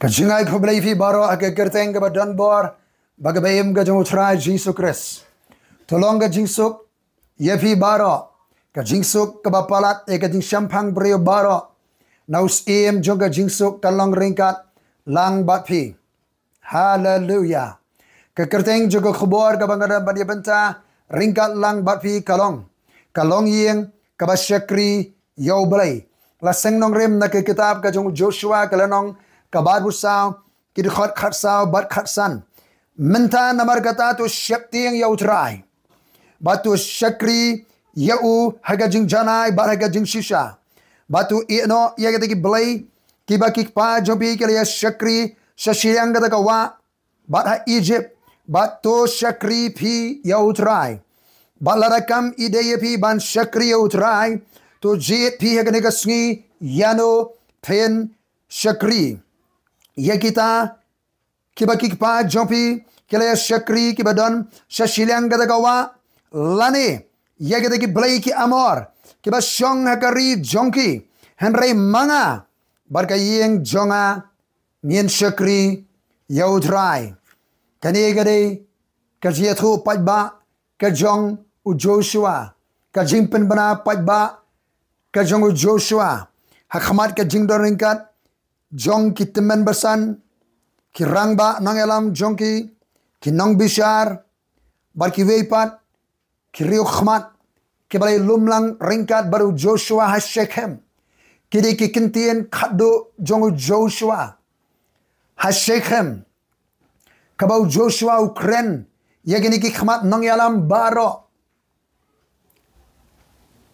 Kajingai kublai fi baro ake kerteng ke badan bor bagabayim ke jong utrai Jesus Christ. Tolong ke jingsuk ye fi baro ke jingsuk ke bapalat e ke jing syampang brio baro naus im jong ke jingsuk kalong ringkat lang bat fi. Hallelujah. Ke kerteng juga khubor ke bangada badia benta ringkat lang bat fi kalong. Kalong ying ke ba shakri U Blei. La seng nong rim na ke kitab ke jong Joshua ke lanong kabar busau kid khat sao bat khat san mynta namar kata tu shakti yang yau trai batu shakri yau haga jing janai bat haga jing shisha batu ino ya kata ki Blei ki ba ki pa jobi ke ya shakri shashiyang kata ka wa bat ha Egypt batu shakri pi yau trai bat larakam ide pi ban shakri yau trai tu jit pi haga nega sngi yano pen shakri ya kita kiba kikpa jompi kila ya shakri kiba don shashiliang gada gawa lani ya kita ki Blei ki amor kiba shong hakari jongki henry manga barka yeng jonga nien shakri yaudrai kani gade kajiatu pajba ka jong u Joshua ka jimpen bana pajba ka jong u Joshua hakhamat ka jingdor ringkat jong ki temen bersan ki rangba nang elam jong ki nong bishar bar ki weipat ki riu khmat ki balai lumlang ringkat baru Joshua ha Shekhem ki ki kintien khado jong Joshua ha Shekhem kabau Joshua Ukraine yagini ki khmat nang elam baro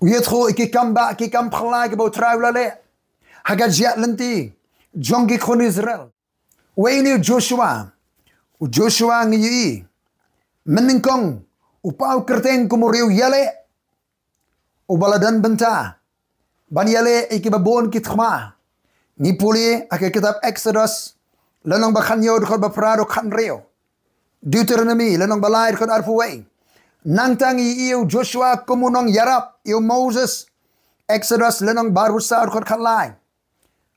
uyetho ki kamba ki kam phla ki bau traulale haga jiat lenti jong ki khon Israel waini Joshua ngi meningkong upau kerteng kumuriu yale ubaladan benta ban yale ikibabon kitkhma ni puli ake kitab Exodus lanong bakhanyo khot baprado khanreo Deuteronomy lanong balai khot arpuwei nangtang iu Joshua kumunong yarap iu Moses Exodus lanong barusa khot khalai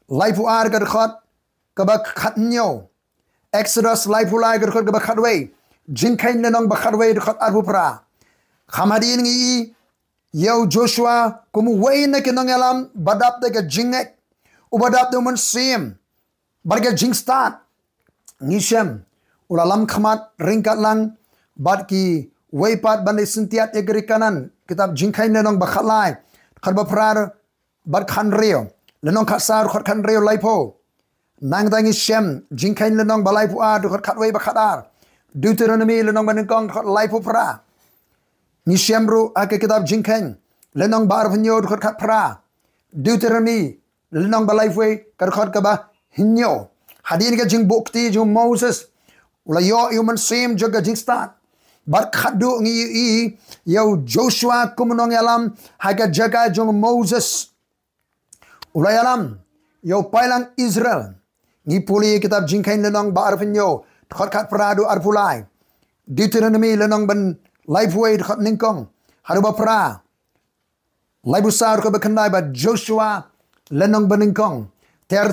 laipu ar gar khot kabak khatnyo Exodus laipu lai gar khot kabak khatwei jinkain lenong bakhatwei khot arpupra khamadin ngi yo Joshua kumu wei na kinong elam badap de jingek ubadap de mun sim barga jingstat ngisem ulalam khamat ringkat lang bad ki weipat bandai sintiat egri kanan kitab jinkain lenong bakhatlai khot baprar bad khanreo lenong khasar khot khan reo laipo nang tangi shem jingkain lenong balai pu a khot khatwei ba khadar Deuteronomy lenong banengkong khot laipo pra ni shemru ake kitab jingkain lenong bar phnyo khot khat pra Deuteronomy lenong balai fwe kar khot ka ba hinyo hadin ka jing bukti jung Moses ulayo human same jaga jingstat bar khadu ngi yo Joshua kumunong yalam haga jaga jung Moses ulayalam yo pailang Israel ni puli kitab jingkain lenong ba arfinyo khot khat pradu arpulai Deuteronomy lenong ban lifeway khot ningkong haruba pra laibusar ko bakandai ba Joshua lenong baningkong ter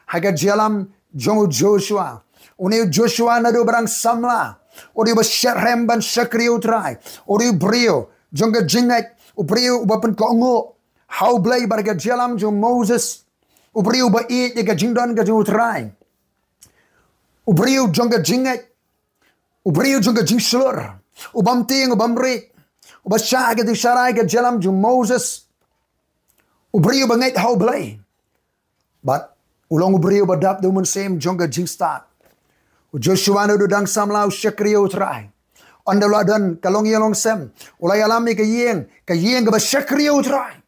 haga jalam jong Joshua une Joshua nado barang samla ori ba sharem ban shakri utrai ori brio jonga jingek ubrio ubapen ko ngo how Blei barga jalam jong Moses ubriu ba i ga jingdon ga jong utrai ubriu jonga jingek ubriu jonga jingslur ubam ting ubam rik ubasha ga di sharai ga jalam jong Moses ubriu ba ngai how Blei but ulong ubriu ba dap do mun same jonga jingstat Joshua no dang samlau shakri utrai ondaladan kalong yelong sem ulayalami ka yeng ga ba shakri utrai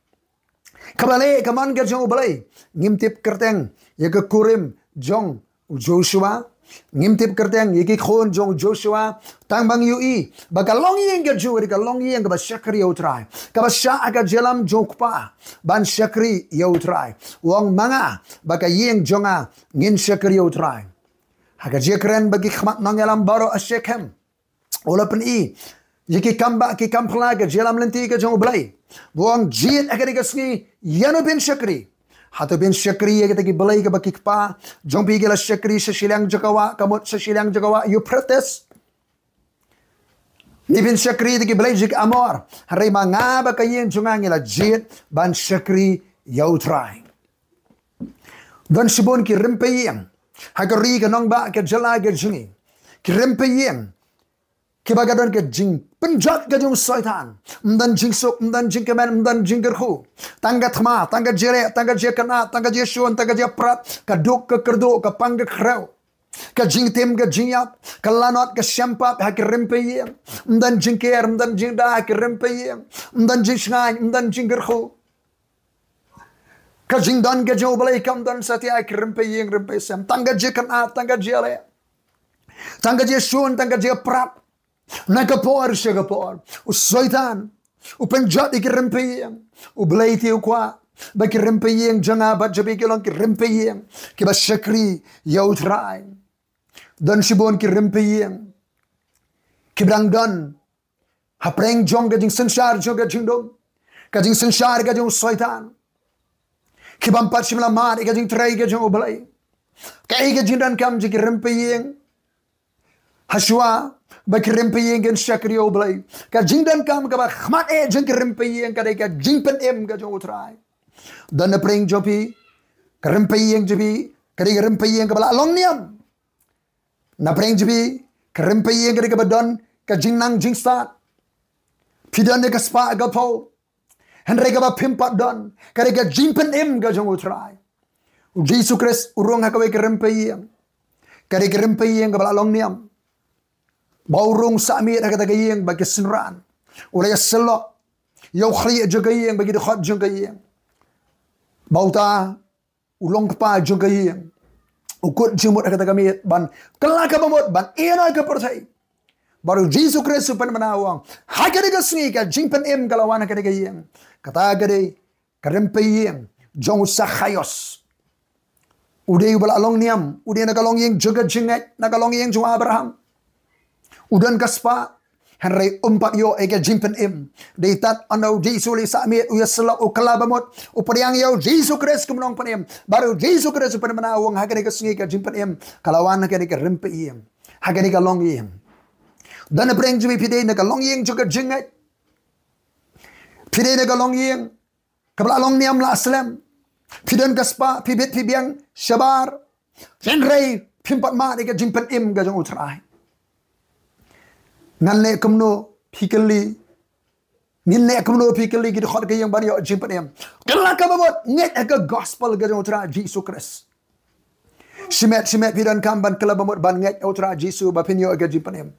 kabale kaman ger jong Blei ngimtip kerteng ye ke kurim jong Joshua ngimtip kerteng ye ke khon jong Joshua tang bang ui baka longïing ger ju ka longïing ba shakri utrai ka ba sha aga jelam jong pa ban shakri utrai wong manga baka yeng jonga ngin shakri utrai haga jekren bagi khmat nangalam baro ashekhem olapen i yiki kamba ki kamphla ga jelam lenti ga jong Blei buang jit agari ga sngi yanu bin shakri Hatu bin shakri kita ki belai ke baki kpa. Jong pi gila shakri sesilang jakawa. Kamut sesilang jakawa. You practice. Ni bin shakri ki belai jik amor. Hari mangaba kayeng jungang ila jit. Ban shakri yau try. Dan sibon ki rimpayeng. Hagari ke nong ba ke jala ke jungi. Ki rimpayeng. Ki bagadon ke jing penjat ke jung syaitan. Mdan jing sok, mdan jing kemen, mdan jing gerhu. Tangga thma, tangga jere, tangga jekana, tangga jesuan, tangga jeprat. Ke duk ke kerdu, ke pang ke krew. Ke jing tim, ke jing yap. Ke lanot, ke syampat, ha ki rimpayeng. Mdan jing ker, mdan jing da, ki rimpayeng. Mdan jing shngai, mdan jing gerhu. Ke jing dan ke jauh balai kam dan satia ki rimpayeng, rimpayem. Tangga jekana, tangga jere. Tangga jesuan, tangga jeprat. Nakapor siya kapor. Usaitan. Upenjat ikirimpayeng. Ublei tiyo kwa. Bakirimpayeng janga bat jabi kilong kirimpayeng. Kiba shakri yautray. Dan sibon kirimpayeng. Kibrang dan. Hapreng jong gajing sensar jong gajing dom. Gajing sensar gajing usaitan. Kibampat simlamar gajing tray gajing ublei. Kaya gajing dan kam jikirimpayeng. Haswa. Bakirimpayeng gan shakri U Blei. Ka jingdan kam ka ba khmat jeng kirimpayeng ka ka jingpen ka jong utray. Dan na preng jopi kirimpayeng jopi ka kirimpayeng ka bala long niam. Na preng jopi kirimpayeng ka ba don ka jingnang jingstat. Pidan ka spa ka po. Henry ka ba pimpat don ka jingpen ka jong utray. Jesus Christ urong ha ka kirimpayeng. Ka kirimpayeng ka bala long niam. Baurung sami na katagayeng bagi sinran. Ulay selok. Yaw khri jagayeng bagi dekhot jagayeng. Bauta ulong pa jagayeng. Ukut jimut na katagamit ban kelaka bamot ban ina ka pyrthei. Baru Jesus Christ pan manawang. Hakari ka singi ka jingpen kalawan katagayeng. Katagade karempayeng jong sakhayos. Uday bala along niam. Uday nakalong yeng jaga jingat. Nakalong yeng jong Abraham. Udan kaspa henry umpat yo ega jimpen deitat ando jisuli samit uya selak ukalabamot upariang yo Jesus Christ kumnong panem baru Jesus Christ pen manawang hagani ka singi ka jimpen kalawan hagani ka rempe hagani ka longïing dan preng jimi pidei na ka longïing juga jingat pidei na ka longïing kabla long niam la aslam pidan kaspa pibit pibiang shabar henry pimpat ma ega jimpen ga jong utrai Nganle kumno pikeli ninle kumno pikeli gid khot ke yang ban yo jimpen kelaka babot nget ke gospel ga utra Jesus Christ simet pidan kam ban kala babot ban nget utra Jesus ba pin yo ga jimpen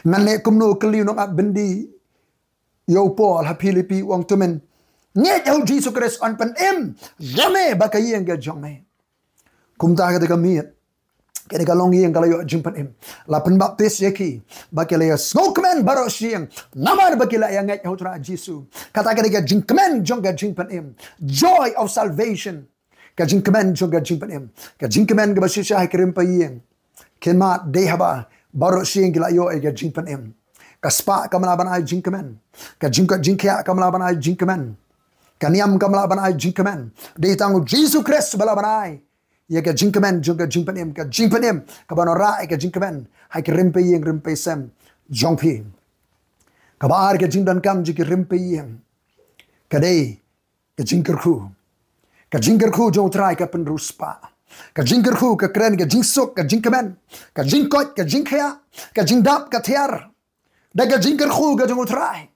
nganle kumno keli no bendi yo Paul ha Filipi wong tumen nget yo Jesus Christ on pen jame ba ka yang ga jome kumta ga de miet kaya ka longïing kalayo jimpen la penbaptis yaki bakilaya snokmen baro siang namar bakilaya ngat utra Jesus kata ka jingkemen jong ga jimpen joy of salvation ka jingkemen jong ga jimpen ka jingkemen ga basisya hay kirimpayeng kemat dehaba baro siang kilayo ga jimpen ka spa kamalaban ay jingkemen ka jingkya kamalaban ay jingkemen ka niam kamalaban ay jingkemen deitang Jesus Christ balaban ay ya ka jingkemen juga jingpen ka jingpen ka banora ka jingkemen hai ka rimpayeng rimpaysem jongpi ka bar ka jingdan kam jiki rimpayeng ka dei ka jingkerku jong trai ka penruspa ka jingkerku ka kren ka jingsuk ka jingkemen ka jingkot ka jingkhya ka jingdap ka tiar da ka jingkerku ka jong trai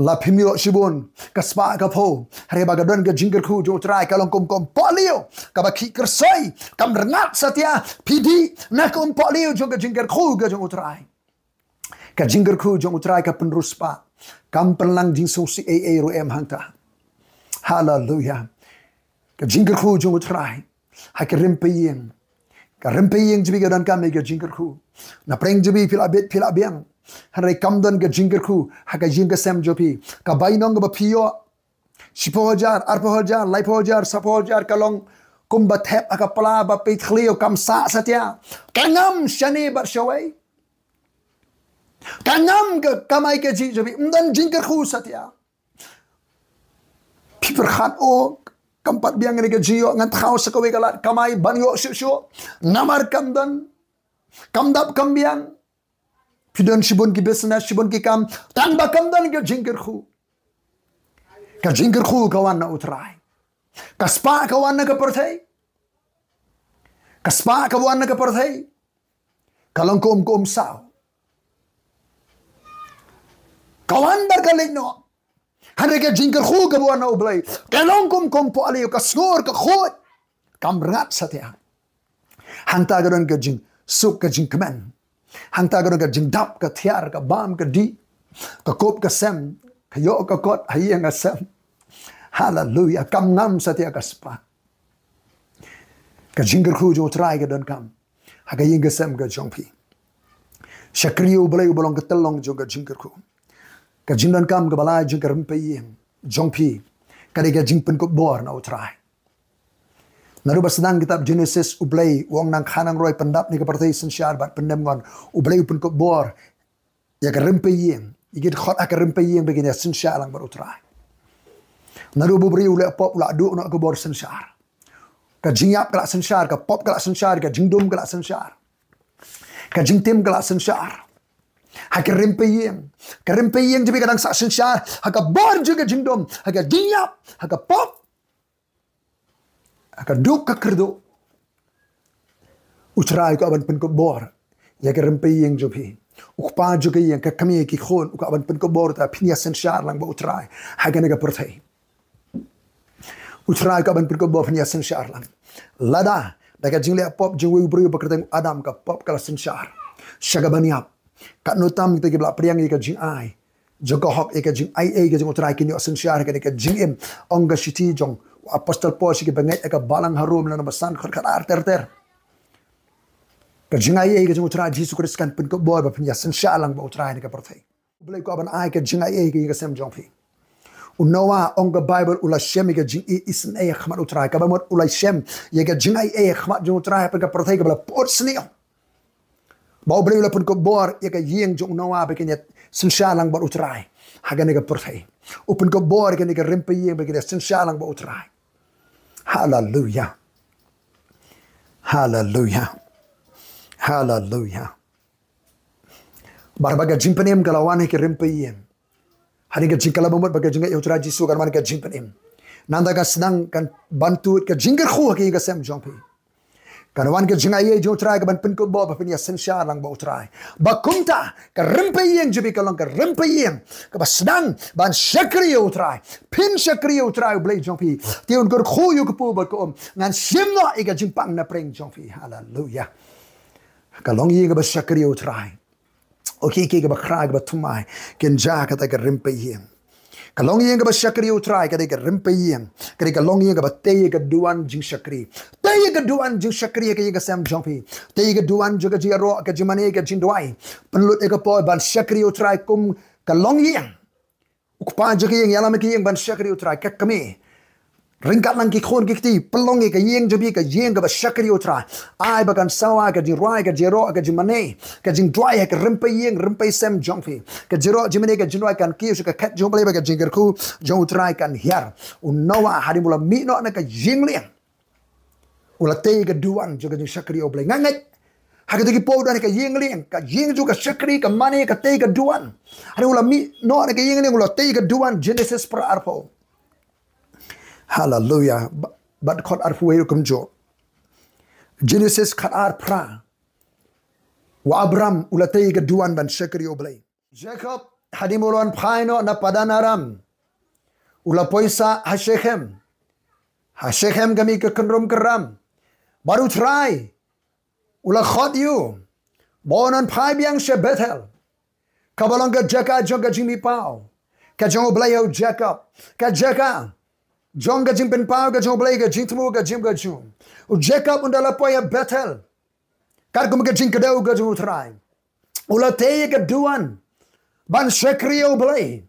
la pimio shibun kaspa ka po reba gadon ga jingkerku jo trai kalong kom polio ka baki kersoi kam rengat satia pidi na kom polio jo ga jingkerku ga jo trai ka jingkerku jo trai ka penruspa kam penlang jing so si a ro hangta hallelujah ka jingkerku jo trai ha ka rimpayeng jibi gadon kam ga jingkerku na preng jibi pilabiang Hanray kamdan ga jingkerku haga jingga sem jopi ka bainong ba piyo 10,000 8,000 9,000 10,000 kalong kumba thep aka pala ba peit khlio kam sa satya kangam shani ba shawai kangam ga kamai ke ji jopi mdan jingkerku satya piperhat o kampat biang ni ke jio ngan thau sakawe kalat kamai banyo syu namar kamdan kamdap kambiang pidon shibun ki business shibun ki kam tanba kamdan ke jingkir khu ka jingkir khu kawan na utrai kaspa kawan na ke pyrthei kaspa kawan na ke pyrthei kalong kom sao kawan berkalik no hande ke jingkir khu ke buan na U Blei kalong kom po ali ka skor ka khot kam rat satya hangta gadon ke jing sup ke jing kemen hangta gadon ke jing dap ke thiar ke bam ke di ke kop ke sem ke yo ke kot hayang asam hallelujah kam ngam satya ka spa ke jingkir khu jo try ke don kam haga ying ke sem ke jong pi shakri U Blei bolong ke telong jo ke jingkir khu ka jingdan kam ka balai jing karam pe yeng jong pi kade ka jing pen ko bor na utrai naru basdang kitab Genesis U Blei wong nang khanang roi pendap ni ka pyrthei sensyar bat pendem ngon U Blei pen ko bor ya ka rem pe yeng igit khot ak rem pe yeng begini sensyar lang bar utrai naru bubri ule pop ula du na ko bor sensyar ka jingyap kala sensyar ka pop kala sensyar ka jingdum kala sensyar ka jingtim kala sensyar haka rempeyeng jadi kadang sak sensyar haka bor juga jingdom haka diap haka pop haka duk ka kerdo utrai ko aban pen ko bor ya ka rempeyeng jopi ukpa juga yang ka kami ki khon ko aban pen ko bor ta pinya sensyar lang ba utrai haka naga pyrthei utrai ko aban pen ko bor pinya sensyar lang lada daga jingle pop jingwe bru bekerteng adam ka pop kala sensyar shagabaniap kat notam kita ke belak priang ke jing ai jaka hok ke jing ai ke jing utrai kini sensyar ke jing em ongga shiti jong apostol paul ke bangai ke balang harum lan basan khat ter ke jing ai ke jing utrai Jesus Kristus kan pen ko boy ba penya sensyar lang ba utrai ke pyrthei boleh ko aban ai ke jing ai ke sem jong pi unawa ongga bible ula shem ke jing isen ai khmat utrai ka ba mot ula shem ye ke jing ai khmat jing utrai pe ke pyrthei ke bala pot sneo Bau Blei ula pun ko bor ya ka yeng jong nawa begini sensyar lang bar utrai haga ne ka pyrthei upun ko bor ke ne ka rempe yeng begini sensyar lang bar utrai hallelujah hallelujah hallelujah bar baga jimpenem kalawan ke rempe yeng hari ke jingkala bomot baga jinga utrai jisu kan man ke jimpenem nanda ka sedang kan bantu ke jingger khu ke ga sem jong pi Kanawan ke jingai jo utrai ke ban pen ko bo ba pen ya sensyar lang ba utrai ba kumta ka rempeyeng jibi kalong ka rempeyeng ka ba sedang ban shakri utrai pin shakri utrai Blei jong pi tiun ko khu yu ko pu ba ko ngan simno i ka jimpang na preng jong pi hallelujah ka longïing ka ba shakri utrai okay ke ba khra ka ba tumai ken jaka ta ka rempeyeng ka longïing ka ba shakri utrai ka de ka rempeyeng ka longïing ka ba te ka duan jing shakri te ka duan jing shakri ka ye ka sam jong pi te ka duan jo ka jiro ka jimane ka jing duai penlut ka po ban shakri utrai kum ka longïing ukpa jo ka yeng yalam ka yeng ban shakri utrai ka kami ringkat lang ki khon ki ti pelongi ka yeng jo bi ka yeng ka ba shakri utrai ai ba kan sawa ka jing ruai ka jiro ka jimane ka jing duai ka rempeyeng rempey sam jong pi ka jiro jimane ka jing duai kan ki ka kat jong Blei ba ka jing ku jong utrai kan hiar unawa hari mula mi no na ka yeng liang ula te ka duan jo ka jing shakri U Blei ngangat haga tegi po dan ka yeng liang ka yeng jo ka shakri ka mane ka te ka duan hari mula mi no na ka yeng liang ula te ka duan Genesis per arpo hallelujah bat KUT-APPHIRA kum jo Genesis KUT-APPHIRA wa Abram ula te ka duan ban shakri U Blei Jacob hadimulon phaino na padanaram ula poisa Shechem kami ke kenrum keram baru try ula khot you bonon phai biang she Bethel kabalong ke jaka jong ka jimi pau ka jong U Blei au Jacob ka jaka jong ka jing pen pau ka jong U Blei ka jing tmu ka jim ka jung u Jacob undala poya Bethel kar kum ka jing ka dau ka jong try ula te ka duan ban shakri U Blei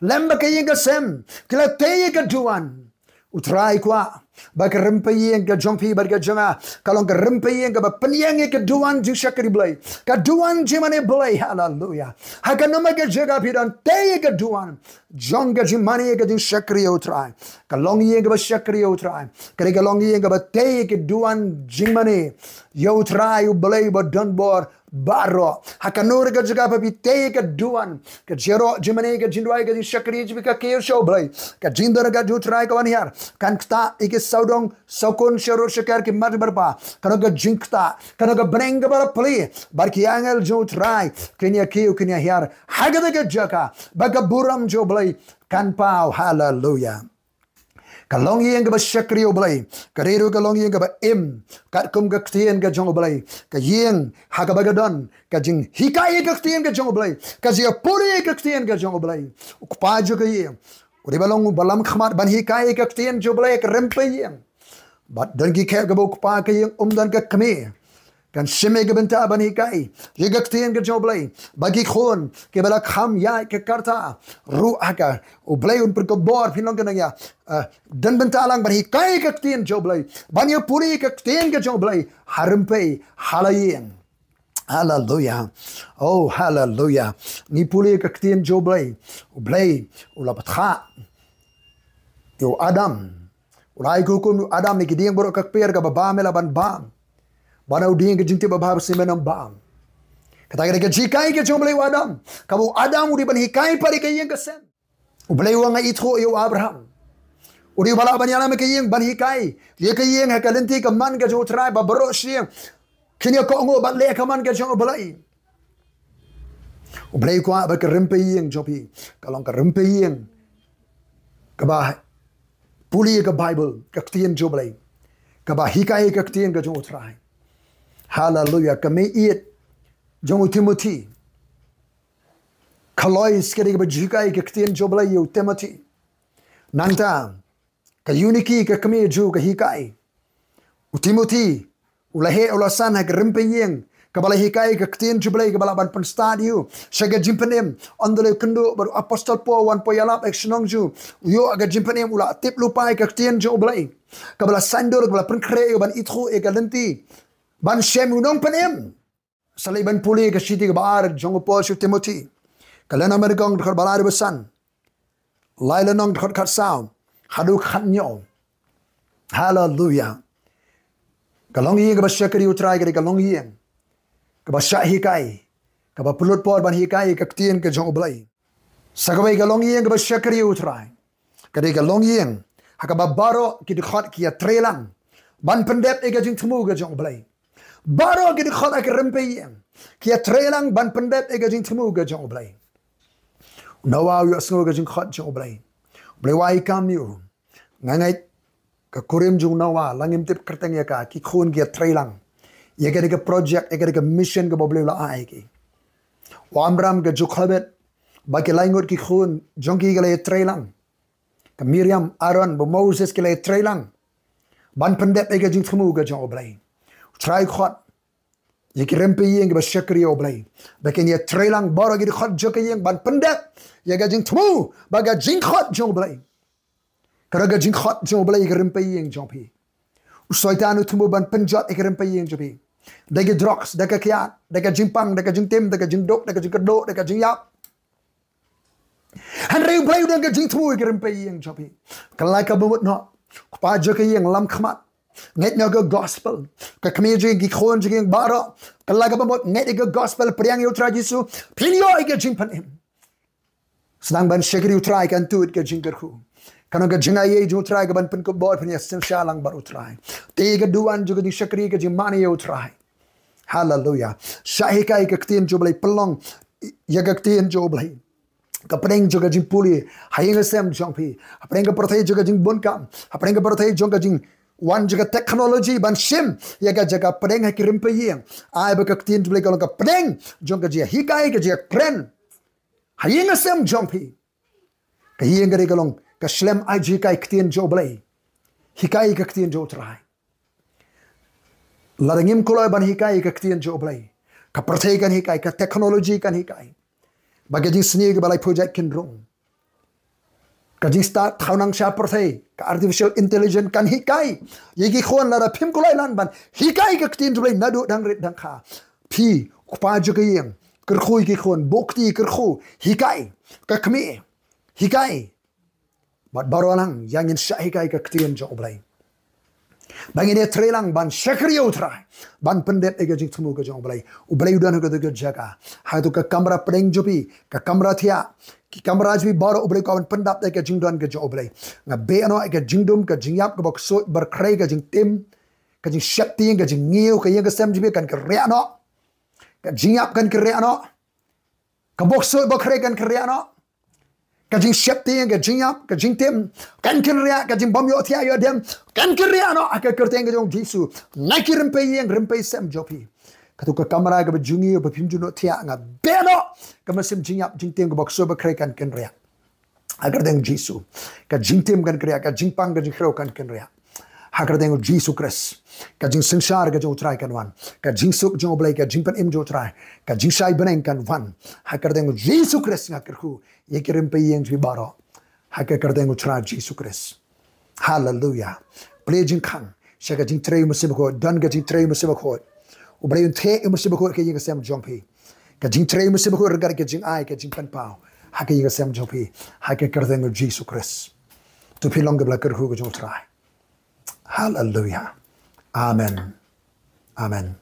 lemba ka yeng ka sem kila te ka duan utrai kwa ba ka rempeyeng ka jong pi bar ka jonga kalong ka rempeyeng ka ba penyeng ka duan jing shakri Blei ka duan jimane Blei hallelujah Haka nama ke jaka pidan te ke duan. Jong ke jimani ke jing shakri utrai. Ka longïing ke ba shakri utrai. Kare ka longïing ke ba te ke duan jimani. Yo utrai U Blei ba donbor baro. Haka nur ke jaka pa te ke duan. Ka jero jimani ke jindwai ke jing shakri jibika ke show Blei. Ka jindar ke utrai ka wanhiar. Kan kta ike saudong saukun sharo shakar ke mat berpa. Kano ke jinkta. Kano ke bring ke bara pli. Barki angel jo utrai. Kenya kiu kenya hiar. Haga ke jaka. Baga buram jo Blei. Kan pau. Hallelujah. Kalongïing ke ba shakri U Blei. Kariru kalongïing ke ba im. Kat kum ke ktien ke jong U Blei. Ka ying haka bagadon. Ka jing hikai ke ktien ke jong U Blei. Ka zia puri ke ktien ke jong U Blei. Ukpaju ke ying. Uri balong balam khmat ban hikai ke ktien jo Blei ke rempe ying. Bat dan ki ke ba ukpa ke ying dan ke kami. Kan shime ke benta ban hikai. Ye ke ktien ke jong Blei. Bagi khon ke bala kham ya ke karta. Ru haka U Blei un per ke bor pinong ke nanya. Dan benta lang ban hikai ke ktien jo Blei. Ban ye puri ke ktien ke jong Blei. Harempe halaying. Hallelujah. Oh, hallelujah. Ni puli ke ktien jo Blei. U Blei ula patha. Yo Adam. Ulai kukum Adam ni kidiang borok kakper ka baba mela ban bang. Bana uding ke jinti baba semenam bang. Kata ke jikai ke jo Blei Adam. Kamu Adam udi ban hikai pari ke yeng kesen. U Blei wanga itho yo Abraham. Udi bala ban yana me ke yeng ban hikai. Ye ke yeng ha kalenti ke man ke jo trai ba baro siang. Kini ko ngo ban le ke man ke jo Blei. U Blei ko ba ke rempe yeng jopi. Kalong ke rempe yeng. Kaba puli ke Bible ke ktien jo Blei. Kaba hikai ke ktien ke jo trai. Hallelujah. Kami iet jong Timothy. Kaloi skeri ke jikai ke ktien jo Blei yo Timothy. Nanta ke uniki ke kami jo ke hikai. U Timothy ulahe ulasan ha ke rempe yeng. Kabala hikai ke ktien jo Blei ke bala ban pen stadio. Shaga jimpenem andole kendo baru apostol po wan po yalap eksenong ju. Yo aga jimpenem ula tip lupai ke ktien jo Blei. Kabala sandor kabala pen kreo ban itho e galenti. Ban shem unong penem. Salai ban puli ke siti ke baar jong po su Timothy. Kalena mergong dekat balari besan. Laila nong dekat kat sound. Hadu khat nyo. Hallelujah. Kalongïing ke ba shakri utrai ke kalongïing. Ke ba syak hikai. Ke ba pulut por ban hikai ke ktien ke jong U Blei. Sakabai kalongïing ke ba shakri utrai. Ke kalongïing. Haka ba baro ki dekat kia treikam. Ban pendep e ke jing temu ke jong U Blei. Baro ke dekat ke rempe yeng. Kia treikam ban pendep e ke jing temu ke jong U Blei. Nawa yu asngo ke jing khat jong U Blei. Blei wai kam yu. Ngangai ke kurim jung nawa langim tip kerteng ya ka ki khun kia treikam. Ye ke project ye ke mission ke Blei la ai ki. Wamram ke jukhabet ba ke laingot ki khun jong ki ke le treikam. Ke Miriam Aaron bo Moses ke le treikam. Ban pendep e ke jing temu ke jong U Blei. Try khot. Ye ki rempe yeng ke ba shakri U Blei. Ba ke ye treikam baro ke khot jo ke yeng ban pendep ye ke jing temu ba ke jing khot jong U Blei. Kara ke jing khot jong U Blei ke rempe yeng jong pi. Soitanu temu ban penjot e ke rempe yeng jong pi. Deke drugs, deke kiat, deke jimpang, deke jingtim, deke jingdok, deke jingkedok, deke jingyap. Henry U Blei udah ke jing temu ke rempe yeng jong pi. Kalai ka bumut no. Kupa jo ke yeng lam khmat. Nget nyo ke gospel. Ke kami jo ki khon jo ke baro. Kalai ka bumut nget ke gospel priang yu tra Yesu. Pinyo ke jing panim. Sedang ban shakri utrai kan tuit ke jing kerku. Kano ke jingai jo utrai ke ban pen ke bor pen yasin shalang bar utrai. Te ke duan jo ke shakri ke jing mani utrai. Hallelujah. Syahikai ke ktien jo Blei pelong. Ya ke ktien jo Blei. Kapring juga jing puli, hayang sem jong pi. Kapring ke pyrthei juga jing bunkam. Kapring ke pyrthei juga jing wan juga teknologi ban shim. Ya ga jaga pdeng hai kirim pe yeng. Ai ba ka ktien Blei kalau ka pdeng jong ka jia hikai ka jia kren. Hayang sem jong pi. Ka yeng ga kalau ka shlem ai jikai ktien jo Blei. Hikai ka ktien jo trai. Larangim kulai ban hikai ka ktien jo Blei. Ka pyrthei kan hikai ka teknologi kan hikai. Bagi jing seni ke balai project kendrong. Kajing start thaunang sya pyrthei ka artificial intelligence kan hikai. Yegi khon lara phim kulai lan ban hikai ka ktien Blei nadu dang rit dang kha. Pi kupa jo ke yeng kerkhui ki khon bokti kerkhu hikai ka khmi hikai bat barolang yang in sha hikai ka ktien jo Umlong bangin dia trelang ban shakri utrai ban pendet ega jing tumu ka jo Umlong udan ka de jaka ha tu ka kamera pdeng jopi ka kamera thia ki kamera jbi baro Umlong ka ban pendap ega jing don ka jo Umlong nga be ano ega jingdum ka jingyap ka bok so bar khrei ka jing tim ka jing shakti ka jing ngiu ka yang ka sem jbi kan ka re no ka jingyap kan ka re no ka bok so bok khrei kan ka re no ka jing shakti ka jingyap ka jing tim kan ka re ka jing bom yo thia yo dem kan ka re no aka kerteng ka jong jisu naki rimpe yang rimpe sem jopi ka tu ka kamera ka bajungi ba pinju no thia nga be no ka masim jingyap jing tim ka bok so bok khrei kan re agar deng jisu ka jing tim kan kriya ka jing pang ka jing khreu kan re agar deng jisu kris ka jing sangsar ka jong trai kan wan ka jing suk jong Umlong ka jing pan im jo trai ka jing sai beneng kan wan agar deng jisu kris nga kerhu ye kirim pe yeng jwi baro agar deng trai jisu kris hallelujah ple jing khang shaka jing trei musim ko dan ka jing trei musim ko Umlong the musim ko ke yeng sem jong pi ka jing trei musim ko regar ka jing ai ka jing pan pau hake yiga sem jopi hake kerdeng jisu kris tu pilong gebla kerhu ko jong trai hallelujah amen amen